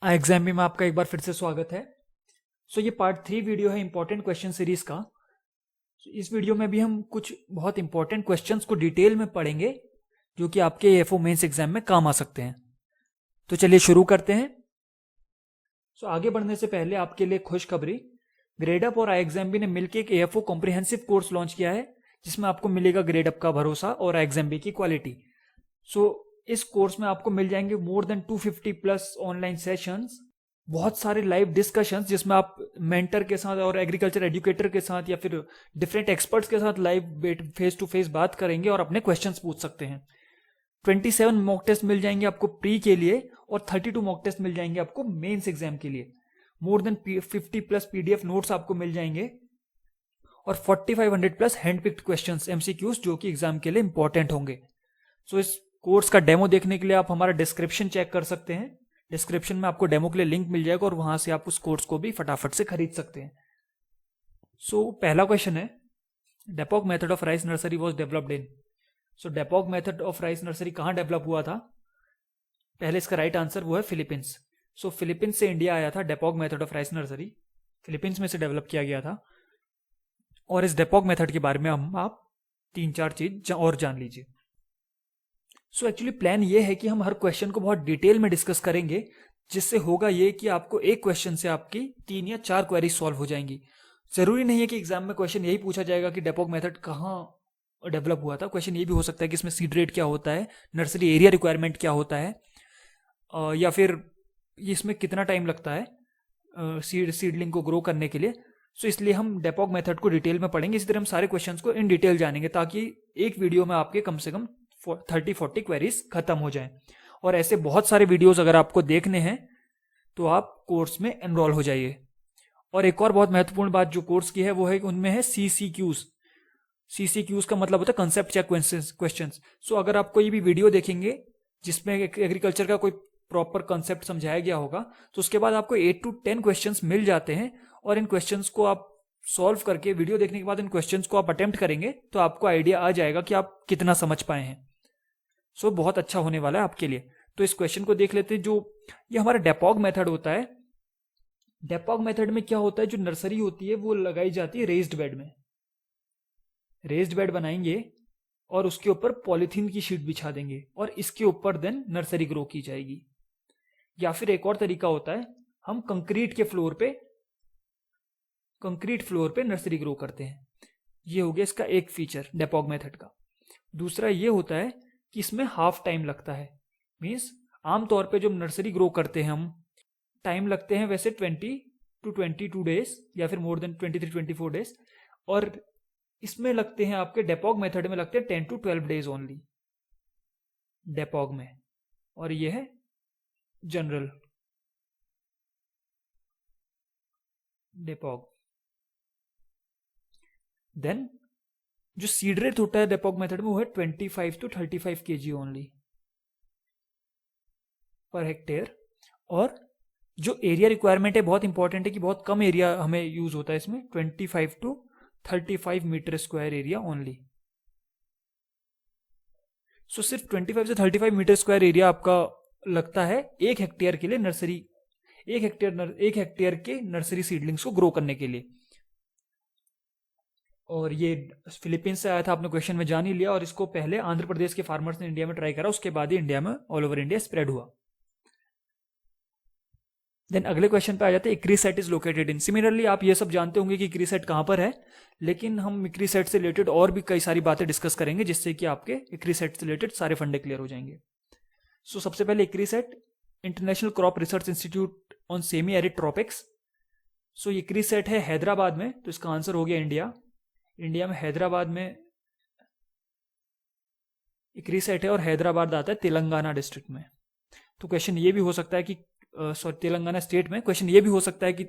Exam में आपका एक बार फिर से स्वागत है। ये पार्ट 3 वीडियो है इंपॉर्टेंट क्वेश्चन सीरीज का। इस वीडियो में भी हम कुछ बहुत इंपॉर्टेंट क्वेश्चंस को डिटेल में पढ़ेंगे जो कि आपके एएफओ मेंस एग्जाम में काम आ सकते हैं। तो चलिए शुरू करते हैं। आगे बढ़ने से पहले आपके लिए खुशखबरी, ग्रेडअप और आईएक्सएमबी ने मिलकर एक एएफओ कॉम्प्रिहेंसिव कोर्स लॉन्च किया है जिसमें आपको मिलेगा ग्रेडअप का भरोसा और आईएक्सएमबी की क्वालिटी। इस कोर्स में आपको मिल जाएंगे more than 250 plus online sessions, बहुत सारे लाइव डिस्कशंस जिसमें आप मेंटर के साथ और एग्रीकल्चर एजुकेटर के साथ या फिर डिफरेंट एक्सपर्ट्स के साथ लाइव फेस टू फेस बात करेंगे और अपने क्वेश्चंस पूछ सकते हैं। 27 मॉक टेस्ट मिल जाएंगे आपको प्री के लिए और 32 मॉक टेस्ट मिल जाएंगे आपको मेंस एग्जाम के लिए। More than 50 plus PDF notes आपको मिल जाएंगे और 4500 plus hand picked questions MCQs जो कि एग्जाम के लिए इंपॉर्टेंट होंगे। इस कोर्स का डेमो देखने के लिए आप हमारा डिस्क्रिप्शन चेक कर सकते हैं। डिस्क्रिप्शन में आपको डेमो के लिए लिंक मिल जाएगा और वहां से आप उस कोर्स को भी फटाफट से खरीद सकते हैं। पहला क्वेश्चन है, डेपोक method of rice nursery was developed in. डेपोक मेथड ऑफ राइस नर्सरी कहां डेवलप हुआ था? पहले इसका राइट आंसर वो है फिलीपींस। फिलीपींस से इंडिया आया था डेपोक method of rice nursery, Philippines में से डेवलप किया गया था। और इस डेपोक मेथड के बारे में आप 3-4 चीज और जान लीजिए। एक्चुअली प्लान ये है कि हम हर क्वेश्चन को बहुत डिटेल में डिस्कस करेंगे, जिससे होगा ये कि आपको एक क्वेश्चन से आपकी 3 या 4 क्वेरी सॉल्व हो जाएंगी। जरूरी नहीं है कि एग्जाम में क्वेश्चन यही पूछा जाएगा कि डेपोक मेथड कहाँ डेवलप हुआ था। क्वेश्चन ये भी हो सकता है कि इसमें सीड रेट क्या होता है, नर्सरी एरिया रिक्वायरमेंट क्या होता है, या फिर इसमें कितना टाइम लगता है सीडलिंग को ग्रो करने के लिए। इसलिए हम डेपोक मेथड को डिटेल में पढ़ेंगे। इसी तरह हम सारे क्वेश्चंस को इन डिटेल जानेंगे ताकि एक वीडियो में आपके कम से कम 30-40 क्वेरीज खत्म हो जाएं। और ऐसे बहुत सारे वीडियोस अगर आपको देखने हैं तो आप कोर्स में एनरोल हो जाइए। और एक और बहुत महत्वपूर्ण बात जो कोर्स की है वो है कि उनमें है सीसीक्यूज। सीसीक्यूज का मतलब होता है कंसेप्ट चेक क्वेश्चंस। अगर आप कोई भी वीडियो देखेंगे जिसमें एग्रीकल्चर का कोई प्रॉपर कंसेप्ट समझाया गया होगा तो उसके बाद आपको 8 to 10 क्वेश्चंस मिल जाते हैं और इन क्वेश्चंस को आप सॉल्व करके वीडियो देखने के बाद इन क्वेश्चंस को आप अटेम्प्ट करेंगे तो आपको आइडिया आ जाएगा कि आप कितना समझ पाए हैं। बहुत अच्छा होने वाला है आपके लिए। तो इस क्वेश्चन को देख लेते हैं। जो ये हमारा डेपोक मेथड होता है, डेपोक मेथड में क्या होता है, जो नर्सरी होती है वो लगाई जाती है रेज्ड बेड में। रेज्ड बेड बनाएंगे और उसके ऊपर पॉलिथीन की शीट बिछा देंगे और इसके ऊपर देन नर्सरी ग्रो की जाएगी। या फिर एक और तरीका होता है, हम कंक्रीट फ्लोर पे नर्सरी ग्रो करते हैं। ये हो गया इसका एक फीचर डेपोक मेथड का। दूसरा ये होता है कि इसमें हाफ टाइम लगता है। मीन्स आमतौर पे जब नर्सरी ग्रो करते हैं हम, टाइम लगते हैं वैसे 20 to 22 डेज या फिर मोर देन 23-24 डेज, और इसमें लगते हैं आपके डेपोक मेथड में लगते हैं 10 to 12 डेज ओनली डेपोक में। और ये है जनरल डेपोक। देन जो सीड रेट होता है डेपोक मेथड में वो है 25 to 35 kg only per hectare. और जो एरिया रिक्वायरमेंट है बहुत इंपॉर्टेंट है कि बहुत कम एरिया हमें यूज होता है इसमें, 25 to 35 metre square area only. सिर्फ 25 से 35 मीटर स्क्वायर एरिया आपका लगता है 1 हेक्टेयर के लिए नर्सरी, 1 हेक्टेयर के नर्सरी सीडलिंग्स को ग्रो करने के लिए। और ये फिलीपींस से आया था, आपने क्वेश्चन में जान ही लिया। और इसको पहले आंध्र प्रदेश के फार्मर्स ने इंडिया में ट्राई करा, उसके बाद ही इंडिया में ऑल ओवर इंडिया स्प्रेड हुआ। देन अगले क्वेश्चन पे आ जाते हैं, ICRISAT is located in. Similarly आप ये सब जानते होंगे कि इक्रीसेट कहां पर है, लेकिन हम इक्रीसेट से रिलेटेड और भी कई सारी बातें डिस्कस करेंगे जिससे कि आपके इक्रीसेट से रिलेटेड सारे फंडे क्लियर हो जाएंगे। सबसे पहले ICRISAT, international crop research institute on semi arid tropics. ICRISAT है हैदराबाद में, तो इसका आंसर हो गया इंडिया। इंडिया में हैदराबाद में इक्रीसेट है और हैदराबाद आता है तेलंगाना डिस्ट्रिक्ट में। तो क्वेश्चन ये भी हो सकता है कि तेलंगाना स्टेट में, क्वेश्चन ये भी हो सकता है कि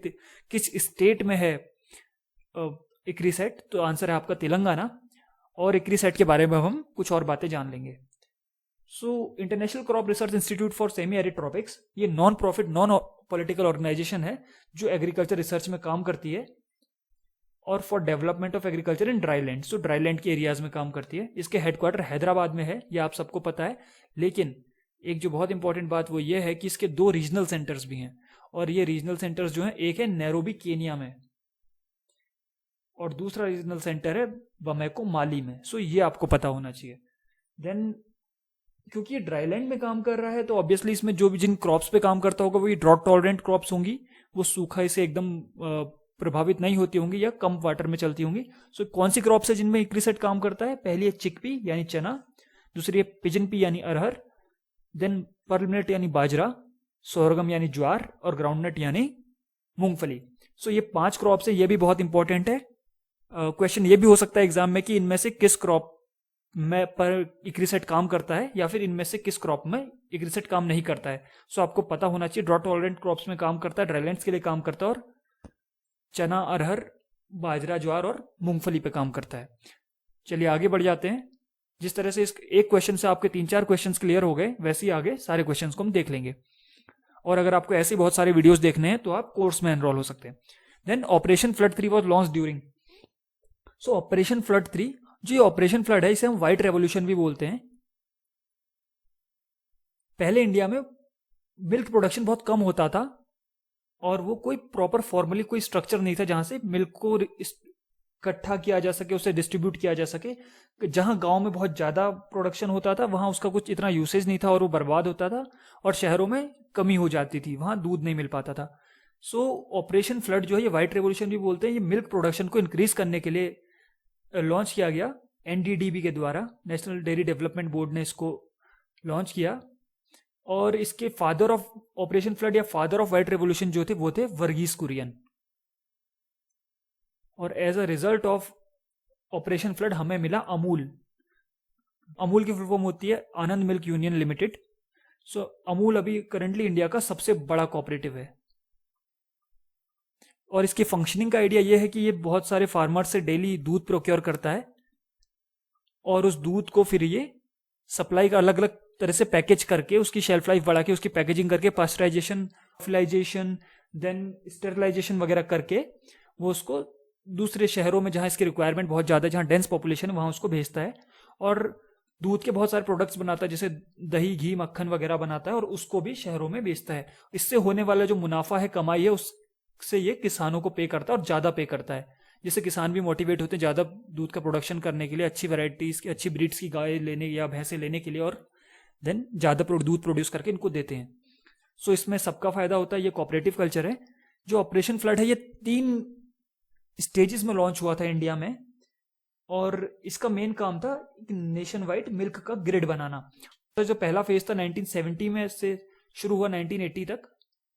किस स्टेट में है इक्रीसेट, तो आंसर है आपका तेलंगाना। और इक्रीसेट के बारे में हम कुछ और बातें जान लेंगे। International crop research institute for semi arid tropics, ये non profit non political organisation है जो एग्रीकल्चर रिसर्च में काम करती है और for development of agriculture in dryland, dryland के एरियाज में काम करती है। इसके हेडक्वार्टर हैदराबाद में है, ये आप सबको पता है। लेकिन एक जो बहुत इंपॉर्टेंट बात वो ये है कि इसके 2 रीजनल सेंटर्स भी हैं। और ये रीजनल सेंटर्स जो हैं, एक है नैरोबी केनिया में और दूसरा रीजनल सेंटर है बमेको माली में। सो ये आपको पता होना चाहिए। देन क्योंकि ये ड्राईलैंड में काम कर रहा है तो ऑब्वियसली इसमें जो भी जिन क्रॉप्स पे काम करता होगा वही ड्रॉट टॉलरेंट क्रॉप्स होंगी, वो सूखा से एकदम प्रभावित नहीं होती होंगी या कम वाटर में चलती होंगी। सो कौन सी क्रॉप्स है जिनमें इक्रीसेट काम करता है? पहली है चिकपी यानी चना, दूसरी है पिजन पी यानी अरहर, देन पर्ल मिलेट यानी बाजरा, सोरगम यानी ज्वार और ग्राउंडनट यानी मूंगफली। सो ये 5 क्रॉप्स है, ये भी बहुत इंपॉर्टेंट है। क्वेश्चन ये भी हो सकता है एग्जाम में कि इनमें से किस क्रॉप में पर इक्रीसेट काम करता है या फिर इनमें से किस क्रॉप में इक्रीसेट काम नहीं करता है। सो आपको पता होना चाहिए ड्रॉट टॉलरेंट क्रॉप्स में काम करता है, ड्राईलैंड्स के लिए काम करता है और चना, अरहर, बाजरा, ज्वार और मूंगफली पे काम करता है। चलिए आगे बढ़ जाते हैं। जिस तरह से इस एक क्वेश्चन से आपके 3-4 क्वेश्चंस क्लियर हो गए, वैसे ही आगे सारे क्वेश्चंस को हम देख लेंगे। और अगर आपको ऐसे बहुत सारे वीडियोस देखने हैं तो आप कोर्स में एनरोल हो सकते हैं। Then operation flood 3 was launch during. So operation flood 3, जो ये ऑपरेशन फ्लड है इसे हम व्हाइट रेवोल्यूशन भी बोलते हैं। पहले इंडिया में मिल्क प्रोडक्शन बहुत कम होता था और वो कोई प्रॉपर फॉर्मली कोई स्ट्रक्चर नहीं था जहां से मिल्क को इकट्ठा किया जा सके, उसे डिस्ट्रीब्यूट किया जा सके। जहां गांव में बहुत ज्यादा प्रोडक्शन होता था वहां उसका कुछ इतना यूसेज नहीं था और वो बर्बाद होता था, और शहरों में कमी हो जाती थी, वहां दूध नहीं मिल पाता था। सो ऑपरेशन फ्लड जो है ये व्हाइट रेवोल्यूशन भी बोलते हैं, ये मिल्क प्रोडक्शन को इंक्रीज करने के लिए लॉन्च किया गया एनडीडीबी के द्वारा, नेशनल डेयरी डेवलपमेंट बोर्ड ने इसको लॉन्च किया। और इसके फादर ऑफ ऑपरेशन फ्लड या फादर ऑफ व्हाइट रेवोल्यूशन जो थे वो थे वर्गीस कुरियन। और as a result of operation flood हमें मिला अमूल। अमूल की फुल फॉर्म होती है Anand milk union limited. So Amul अभी करंटली इंडिया का सबसे बड़ा कोऑपरेटिव है। और इसकी फंक्शनिंग का आइडिया यह है कि ये बहुत सारे फार्मर से डेली दूध प्रोक्योर करता है और उस दूध को फिर ये सप्लाई का अलग अलग तरह से पैकेज करके उसकी शेल्फ लाइफ बढ़ा के उसकी पैकेजिंग करके पास्चराइजेशन, फिलाइजेशन, देन स्टेरिलाइजेशन वगैरह करके वो उसको दूसरे शहरों में जहां इसकी रिक्वायरमेंट बहुत ज़्यादा है, जहां डेंस पॉपुलेशन है, वहां उसको भेजता है और दूध के बहुत सारे प्रोडक्ट्स बनाता है, जैसे दही, घी, मक्खन वगैरह बनाता है और उसको भी शहरों में बेचता है। इससे होने वाला जो मुनाफा है, कमाई है, उससे ये किसानों को पे करता है और ज़्यादा पे करता है, जिससे किसान भी मोटिवेट होते हैं ज़्यादा दूध का प्रोडक्शन करने के लिए, अच्छी वैरायटीज़ की, अच्छी ब्रीड्स की गाय लेने या भैंसें लेने के लिए, और देन ज़्यादा दूध प्रोड्यूस करके इनको देते हैं। सो इसमें सबका फायदा होता है। ये कोऑपरेटिव कल्चर है। जो ऑपरेशन फ्लड है ये 3 स्टेजेस में लॉन्च हुआ था इंडिया में और इसका मेन काम था नेशन वाइड मिल्क का ग्रिड बनाना। तो जो पहला फेज था 1970 में से शुरू हुआ 1980 तक,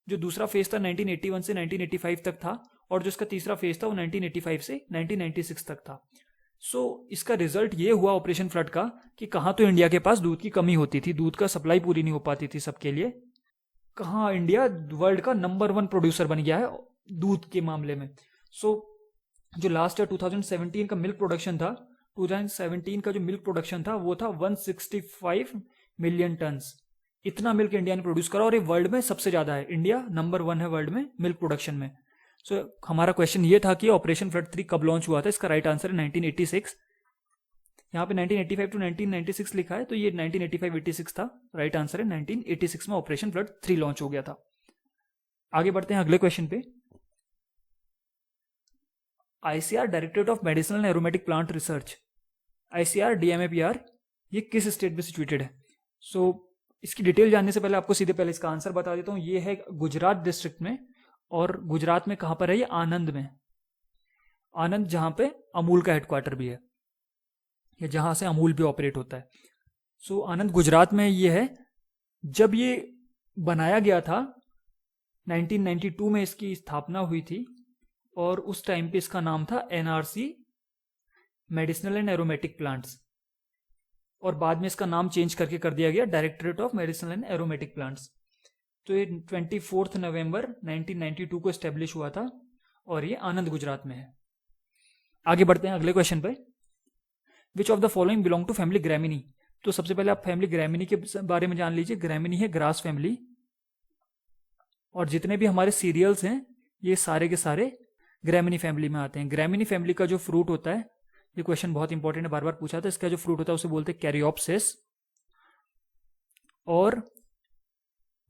जो दूसरा फेज था 1981 से 1985 तक था, और जो इसका तीसरा फेज था वो 1985 से 1996 तक था। सो इसका रिजल्ट ये हुआ ऑपरेशन फ्लड का कि कहाँ तो इंडिया के पास दूध की कमी होती थी, दूध का सप्लाई पूरी नहीं हो पाती थी सबके लिए, कहाँ इंडिया वर्ल्ड का नंबर 1 प्रोड्यूसर बन गया है दूध के मामले में। सो जो लास्ट ईयर 2017 का मिल्क प्रोडक्शन था, 2017 का जो मिल्क प्रोडक्शन था वो था 165 मिलियन टन्स। इतना मिल्क इंडिया ने प्रोड्यूस करा और ये वर्ल्ड में सबसे ज्यादा है। इंडिया नंबर 1 है वर्ल्ड में मिल्क प्रोडक्शन में। सो हमारा क्वेश्चन ये था कि ऑपरेशन फ्लड 3 कब लॉन्च हुआ था। इसका राइट आंसर है 1986। यहाँ पे 1985 टू 1996 लिखा है, तो ये 1985-86 था। राइट आंसर है 1986 में ऑपरेशन फ्लड 3 लॉन्च हो गया था। आगे बढ़ते हैं अगले क्वेश्चन पे। ICR directorate of medicinal and aromatic plant research, ICR DMAPR, ये किस स्टेट में सिचुएटेड है? सो इसकी डिटेल जानने से पहले आपको सीधे पहले इसका आंसर बता देता हूँ। ये है गुजरात डिस्ट्रिक्ट में, और गुजरात में कहाँ पर है? ये आनंद में। आनंद जहाँ पे अमूल का हेडक्वार्टर भी है, या जहाँ से अमूल भी ऑपरेट होता है। सो आनंद गुजरात में ये है। जब ये बनाया गया था 1992 में इसकी स्थापना हुई थी, और उस टाइम पे इसका नाम था NRC medicinal and aromatic plants, और बाद में इसका नाम चेंज करके कर दिया गया directorate of medicinal and aromatic plants. तो ये 24 नवंबर 1992 को एस्टेब्लिश हुआ था और ये आनंद गुजरात में है। आगे बढ़ते हैं अगले क्वेश्चन पे। Which of the following belong to family Gramineae? तो सबसे पहले आप फैमिली ग्रैमिनी के बारे में जान लीजिए। ग्रैमिनी है ग्रास फैमिली, और जितने भी हमारे सीरियल्स हैं ये सारे के सारे ग्रैमिनी फैमिली में आते हैं। ग्रैमिनी फैमिली का जो फ्रूट होता है, ये क्वेश्चन बहुत इंपॉर्टेंट है, बार बार पूछा था, इसका जो फ्रूट होता है उसे बोलते हैं कैरियोप्सिस। और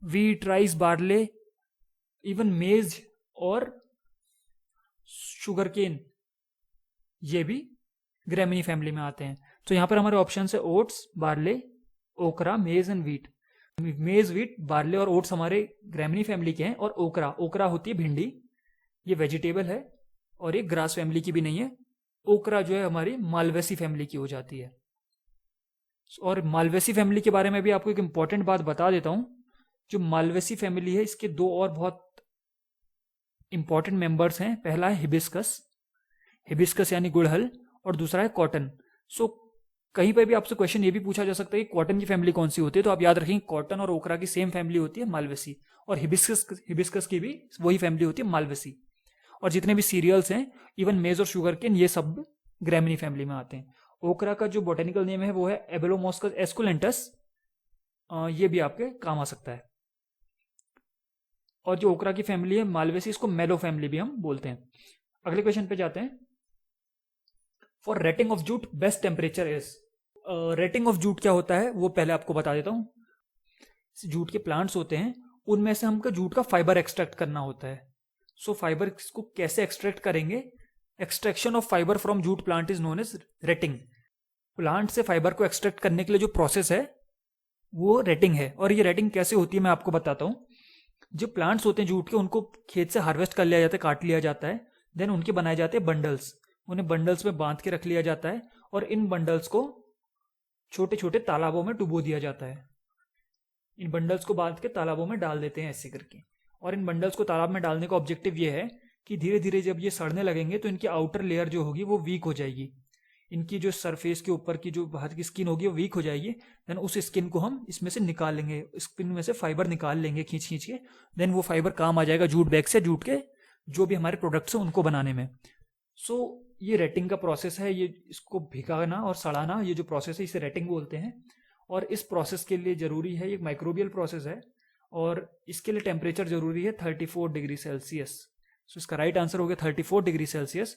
वीट, राइस, बार्ले, इवन मेज और शुगर केन ये भी ग्रेमिनी फैमिली में आते हैं। तो यहाँ पर हमारे ऑप्शन है ओट्स, बार्ले, ओकरा, मेज एंड व्हीट। मेज, व्हीट, बार्ले और ओट्स हमारे ग्रेमिनी फैमिली के हैं। और ओकरा, ओकरा होती है भिंडी, ये वेजिटेबल है और ये ग्रास फैमिली की भी नहीं है। ओकरा जो है हमारी मालवेसी फैमिली की हो जाती है। और मालवेसी फैमिली के बारे में भी आपको एक इंपॉर्टेंट बात बता देता हूं। जो मालवेसी फैमिली है इसके दो और बहुत इंपॉर्टेंट मेंबर्स हैं। पहला है हिबिस्कस, हिबिस्कस यानी गुड़हल, और दूसरा है कॉटन। सो कहीं पर भी आपसे क्वेश्चन ये भी पूछा जा सकता है कि कॉटन की फैमिली कौन सी होती है, तो आप याद रखेंगे कॉटन और ओकरा की सेम फैमिली होती है, मालवेसी। और हिबिस्कस की भी वही फैमिली होती है, मालवेसी। और जितने भी सीरियल्स हैं, इवन मेज और शुगर केन, ये सब ग्रेमिनी फैमिली में आते हैं। ओकरा का जो बोटेनिकल नेम है वो है एबेलोमोस्कस एस्कुलेंटस, ये भी आपके काम आ सकता है। और जो ओकरा की फैमिली है मालवेसी, इसको मेलो फैमिली भी हम बोलते हैं। अगले क्वेश्चन पे जाते हैं। For rating of jute best temperature is. Rating of jute क्या होता है वो पहले आपको बता देता हूं। जूट के प्लांट्स होते हैं, उनमें से हमको जूट का फाइबर एक्सट्रैक्ट करना होता है। सो फाइबर को कैसे एक्सट्रैक्ट करेंगे? Extraction of fibre from jute plant is known as retting. Plant से फाइबर को एक्सट्रैक्ट करने के लिए जो प्रोसेस है वो रेटिंग है। और ये रेटिंग कैसे होती है मैं आपको बताता हूँ। जो प्लांट्स होते हैं जूट के, उनको खेत से हार्वेस्ट कर लिया जाता है, काट लिया जाता है, देन उनके बनाए जाते हैं बंडल्स। उन्हें बंडल्स में बांध के रख लिया जाता है और इन बंडल्स को छोटे छोटे तालाबों में डुबो दिया जाता है। इन बंडल्स को बांध के तालाबों में डाल देते हैं ऐसे करके। और इन बंडल्स को तालाब में डालने का ऑब्जेक्टिव ये है कि धीरे धीरे जब ये सड़ने लगेंगे तो इनकी आउटर लेयर जो होगी वो वीक हो जाएगी। इनकी जो सरफेस के ऊपर की जो बाहर की स्किन होगी वो वीक हो जाएगी। देन उस स्किन को हम इसमें से निकाल लेंगे, स्किन में से फाइबर निकाल लेंगे खींच खींच के। देन वो फाइबर काम आ जाएगा जूट बैग से, जूट के जो भी हमारे प्रोडक्ट्स हैं उनको बनाने में। सो ये रेटिंग का प्रोसेस है। ये इसको भिगाना और सड़ाना, ये जो प्रोसेस है इसे रेटिंग बोलते हैं। और इस प्रोसेस के लिए जरूरी है, ये माइक्रोबियल प्रोसेस है और इसके लिए टेम्परेचर जरूरी है 34 डिग्री सेल्सियस। सो इसका राइट आंसर हो गया 34 डिग्री सेल्सियस।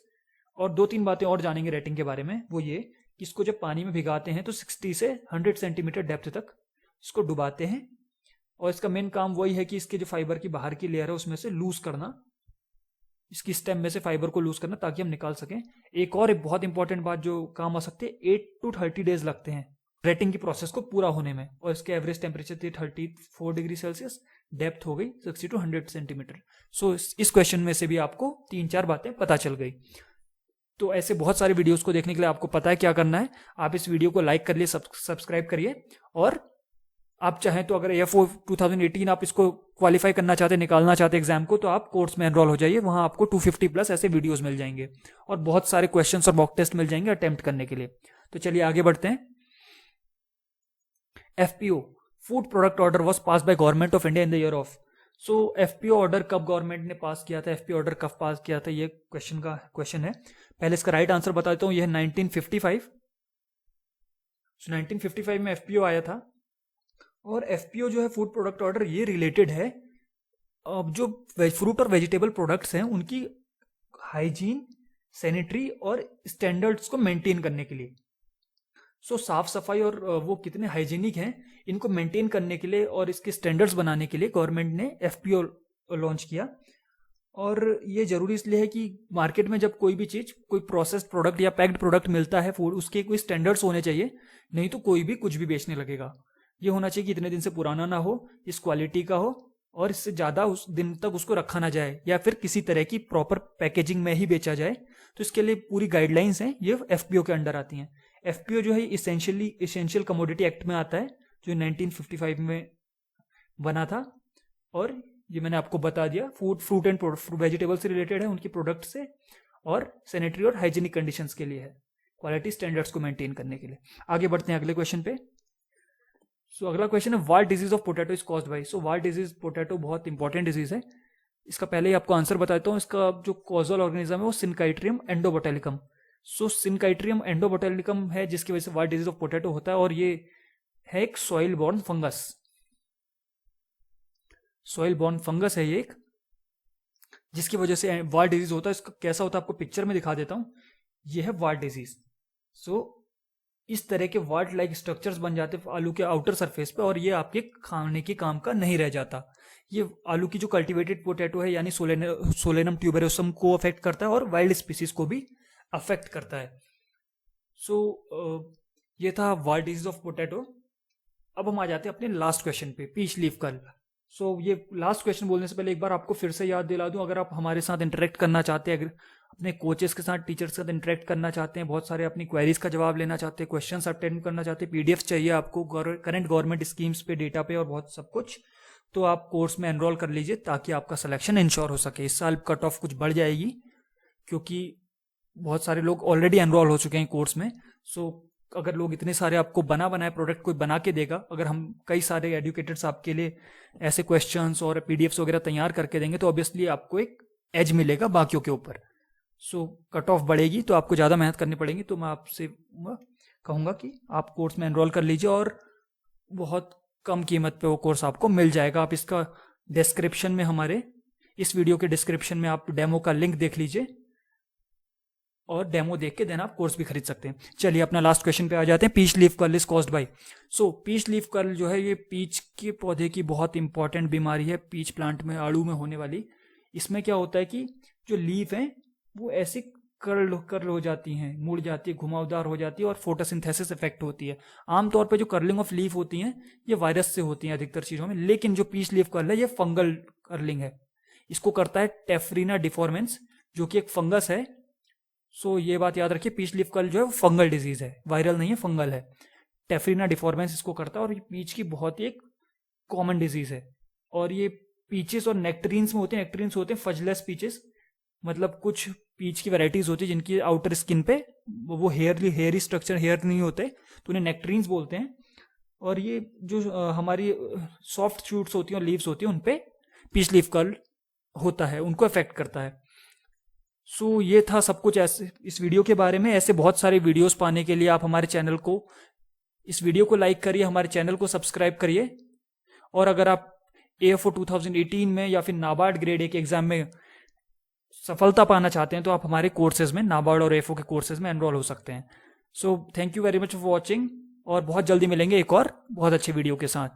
और दो तीन बातें और जानेंगे रेटिंग के बारे में, वो ये कि इसको जब पानी में भिगाते हैं तो 60 से 100 सेंटीमीटर डेप्थ तक इसको डुबाते हैं। और इसका मेन काम वही है कि इसके जो फाइबर की बाहर की लेयर है उसमें से लूज करना, इसकी स्टेम में से फाइबर को लूज करना ताकि हम निकाल सकें। एक और एक बहुत इंपॉर्टेंट बात जो काम आ सकती है, 8 to 30 डेज लगते हैं रेटिंग की प्रोसेस को पूरा होने में। और इसके एवरेज टेम्परेचर थी 34 डिग्री सेल्सियस, डेप्थ हो गई 60 to 100 सेंटीमीटर। सो इस क्वेश्चन में से भी आपको 3-4 बातें पता चल गई। तो ऐसे बहुत सारे वीडियोस को देखने के लिए आपको पता है क्या करना है। आप इस वीडियो को लाइक करिए, सब्सक्राइब करिए। और आप चाहें तो अगर AFO 2018 आप इसको क्वालिफाई करना चाहते, निकालना चाहते एग्जाम को, तो आप कोर्स में एनरोल हो जाइए। वहां आपको 250 प्लस ऐसे वीडियोस मिल जाएंगे और बहुत सारे क्वेश्चंस और मॉक टेस्ट मिल जाएंगे अटेम्प्ट करने के लिए। तो चलिए आगे बढ़ते हैं। FPO, food product order was pass by government of India in the year of. So FPO order कब गवर्नमेंट ने पास किया था, FPO ऑर्डर कब पास किया था, ये क्वेश्चन है। पहले इसका राइट आंसर बता देता हूं, यह 1955। 1955 में FPO आया था। और FPO जो है फूड प्रोडक्ट ऑर्डर, ये रिलेटेड है जो फ्रूट और वेजिटेबल प्रोडक्ट्स हैं उनकी हाइजीन, सैनिटरी और स्टैंडर्ड्स को मेंटेन करने के लिए। सो साफ सफाई और वो कितने हाइजीनिक हैं इनको मेंटेन करने के लिए और इसके स्टैंडर्ड्स बनाने के लिए गवर्नमेंट ने FPO लॉन्च किया। और ये जरूरी इसलिए है कि मार्केट में जब कोई भी चीज, कोई प्रोसेस्ड प्रोडक्ट या पैक्ड प्रोडक्ट मिलता है फूड, उसके कोई स्टैंडर्ड्स होने चाहिए, नहीं तो कोई भी कुछ भी बेचने लगेगा। ये होना चाहिए कि इतने दिन से पुराना ना हो, इस क्वालिटी का हो और इससे ज़्यादा उस दिन तक उसको रखा ना जाए, या फिर किसी तरह की प्रॉपर पैकेजिंग में ही बेचा जाए। तो इसके लिए पूरी गाइडलाइंस हैं, ये FPO के अंडर आती हैं। FPO जो है इसेंशियल कमोडिटी एक्ट में आता है, जो 1955 में बना था। और ये मैंने आपको बता दिया, फ्रूट एंड वेजिटेबल से रिलेटेड है, उनकी प्रोडक्ट से, और सैनिटरी और हाइजीनिक कंडीशंस के लिए है, क्वालिटी स्टैंडर्ड्स को मेंटेन करने के लिए। आगे बढ़ते हैं अगले क्वेश्चन पे। सो अगला क्वेश्चन है, what disease of potato is caused by. So what disease potato बहुत इंपॉर्टेंट डिजीज है। इसका पहले ही आपको आंसर बताता हूँ। इसका जो कॉजल ऑर्गेनिज्म है वो सिनकाइट्रियम एंडोबोटेलिकम। सो सिनकाइट्रियम एंडोबोटेलिकम है जिसकी वजह से व्हाट डिजीज ऑफ पोटैटो होता है। और ये है एक soil born fungus, soil born fungus है ये एक, जिसकी वजह से वार्ड डिजीज होता है। इसका कैसा होता है आपको पिक्चर में दिखा देता हूँ। ये है वार्ड डिजीज। सो इस तरह के वार्ड लाइक स्ट्रक्चर्स बन जाते हैं आलू के आउटर सरफेस पे, और ये आपके खाने के काम का नहीं रह जाता। ये आलू की जो कल्टीवेटेड पोटैटो है यानी सोलेनम ट्यूबेरोसम को अफेक्ट करता है और वाइल्ड स्पीसीज को भी अफेक्ट करता है। सो ये था वाइल्ड डिजीज ऑफ पोटैटो। अब हम आ जाते हैं अपने लास्ट क्वेश्चन पे, पीच लीफ कर्ल। सो ये लास्ट क्वेश्चन बोलने से पहले एक बार आपको फिर से याद दिला दूं, अगर आप हमारे साथ इंटरेक्ट करना चाहते हैं, अगर अपने कोचेस के साथ, टीचर्स के साथ इंटरेक्ट करना चाहते हैं, बहुत सारे अपनी क्वेरीज का जवाब लेना चाहते हैं, क्वेश्चंस अटेंड करना चाहते हैं, पीडीएफ चाहिए आपको करंट गवर्नमेंट स्कीम्स पे, डेटा पे और बहुत सब कुछ, तो आप कोर्स में एनरोल कर लीजिए ताकि आपका सिलेक्शन इंश्योर हो सके। इस साल कट ऑफ कुछ बढ़ जाएगी क्योंकि बहुत सारे लोग ऑलरेडी एनरोल हो चुके हैं कोर्स में। सो अगर लोग इतने सारे आपको बनाए प्रोडक्ट कोई बना के देगा, अगर हम कई सारे एजुकेटर्स आपके लिए ऐसे क्वेश्चंस और पीडीएफ्स वगैरह तैयार करके देंगे तो ऑब्वियसली आपको एक एज मिलेगा बाकियों के ऊपर। सो कट ऑफ बढ़ेगी तो आपको ज़्यादा मेहनत करनी पड़ेगी, तो मैं आपसे कहूँगा कि आप कोर्स में एनरोल कर लीजिए और बहुत कम कीमत पे वो कोर्स आपको मिल जाएगा। आप इसका डिस्क्रिप्शन में, हमारे इस वीडियो के डिस्क्रिप्शन में आप डेमो का लिंक देख लीजिए और डेमो देख के देना आप कोर्स भी खरीद सकते हैं। चलिए अपना लास्ट क्वेश्चन पे आ जाते हैं। Peach leaf curl is caused by. So peach leaf curl जो है ये पीच के पौधे की बहुत इंपॉर्टेंट बीमारी है, पीच प्लांट में, आड़ू में होने वाली। इसमें क्या होता है कि जो लीफ है वो ऐसे कर्ल हो जाती हैं, मुड़ जाती है, घुमावदार हो जाती है और फोटोसिंथेसिस इफेक्ट होती है। आमतौर पर जो कर्लिंग ऑफ लीफ होती हैं ये वायरस से होती हैं अधिकतर चीज़ों में, लेकिन जो पीच लीफ कर्ल है ये फंगल कर्लिंग है। इसको करता है टेफ्रीना डिफॉर्मेंस जो कि एक फंगस है। सो ये बात याद रखिए, पीच लीफ कर्ल जो है फंगल डिजीज है, वायरल नहीं है, फंगल है। टेफ्रीना डिफॉर्मेंस इसको करता है और ये पीच की बहुत ही एक कॉमन डिजीज है। और ये पीचेस और नेक्टरीन्स में होते हैं। नेक्टरीन्स होते हैं फजलेस पीचेस, मतलब कुछ पीच की वैरायटीज होती है जिनकी आउटर स्किन पे वो हेयरी स्ट्रक्चर, हेयर नहीं होते, तो उन्हें नेक्टरीन्स बोलते हैं। और ये जो हमारी सॉफ्ट शूट्स होती हैं और लीव्स होती हैं उन पे पीच लीफ कर्ल होता है, उनको अफेक्ट करता है। सो ये था सब कुछ ऐसे इस वीडियो के बारे में। ऐसे बहुत सारे वीडियोस पाने के लिए आप हमारे चैनल को, इस वीडियो को लाइक करिए, हमारे चैनल को सब्सक्राइब करिए। और अगर आप AFO 2018 में या फिर नाबार्ड ग्रेड 1 एग्जाम में सफलता पाना चाहते हैं तो आप हमारे कोर्सेज में, नाबार्ड और AFO के कोर्सेज में एनरोल हो सकते हैं। So thank you very much for watching और बहुत जल्दी मिलेंगे एक और बहुत अच्छे वीडियो के साथ।